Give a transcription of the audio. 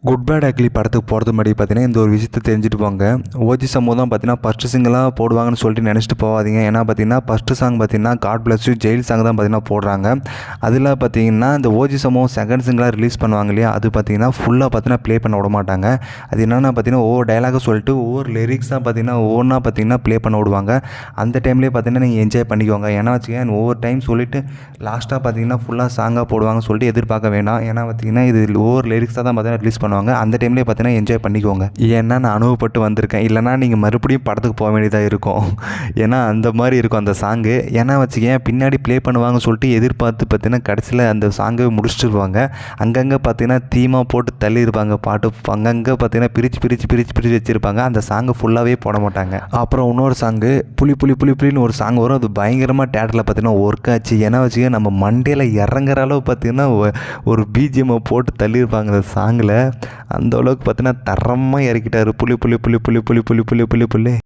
Good bad ugly படத்துக்கு போகிறது முன்னாடி பார்த்தீங்கன்னா இந்த ஒரு விஷயத்தை தெரிஞ்சுட்டு போங்க. ஓஜி சமூகம் தான் பார்த்தீங்கன்னா ஃபஸ்ட்டு சிங்கிளாக போடுவாங்கன்னு சொல்லிட்டு நினச்சிட்டு போகாதீங்க. ஏன்னா பார்த்தீங்கன்னா ஃபஸ்ட்டு சாங் பார்த்தீங்கன்னா God bless you jail song தான் பார்த்தீங்கன்னா போடுறாங்க. அதில் பார்த்தீங்கன்னா இந்த ஓஜி சமூகம் செகண்ட் சிங்கிளாக ரிலீஸ் பண்ணுவாங்க இல்லையா, அது பார்த்தீங்கன்னா ஃபுல்லாக பார்த்தீங்கன்னா ப்ளே பண்ண விட மாட்டாங்க. அது என்னென்னா பார்த்தீங்கன்னா ஒவ்வொரு டைலாக சொல்லிட்டு ஒவ்வொரு லிரிக்ஸாக பார்த்தீங்கன்னா ஒவ்வொன்றா பார்த்தீங்கன்னா ப்ளே பண்ண விடுவாங்க. அந்த டைம்லேயே பார்த்தீங்கன்னா நீங்கள் என்ஜாய் பண்ணிக்கோங்க. ஏன்னா வச்சுக்கோங்க ஒவ்வொரு டைம் சொல்லிவிட்டு லாஸ்ட்டாக பார்த்தீங்கன்னா ஃபுல்லாக சாங்காக போடுவாங்கன்னு சொல்லிட்டு எதிர்பார்க்க வேண்டாம். ஏன்னா பார்த்தீங்கன்னா இது ஒவ்வொரு லிரிக்ஸாக தான் பார்த்தீங்கன்னா ரிலீஸ் பண்ணுவாங்க. அந்த டைம்லேயே பார்த்தீங்கன்னா என்ஜாய் பண்ணிக்கோங்க. ஏன்னா நான் அனுபவப்பட்டு வந்திருக்கேன். இல்லைனா நீங்கள் மறுபடியும் படத்துக்கு போக வேண்டியதாக இருக்கும். ஏன்னா அந்த மாதிரி இருக்கும் அந்த சாங்கு. ஏன்னா வச்சுக்கேன் பின்னாடி ப்ளே பண்ணுவாங்கன்னு சொல்லிட்டு எதிர்பார்த்து பார்த்தீங்கன்னா கடைசியில் அந்த சாங்கை முடிச்சுடுவாங்க. அங்கங்கே பார்த்தீங்கன்னா தீமா போட்டு தள்ளியிருப்பாங்க பாட்டு. அங்கங்கே பார்த்தீங்கன்னா பிரித்து வச்சுருப்பாங்க. அந்த சாங்கு ஃபுல்லாகவே போட மாட்டாங்க. அப்புறம் இன்னொரு சாங்கு புலின்னு ஒரு சாங் வரும். அது பயங்கரமாக தேட்டரில் பார்த்தீங்கன்னா ஒர்க் ஆச்சு. ஏன்னா வச்சுக்க நம்ம மண்டையில் இறங்குற அளவு பார்த்தீங்கன்னா ஒரு பிஜிஎம்மை போட்டு தள்ளியிருப்பாங்க அந்த சாங்கில். அந்த அளவுக்கு பார்த்தீங்கன்னா தரமாக இறக்கிட்டார். புலி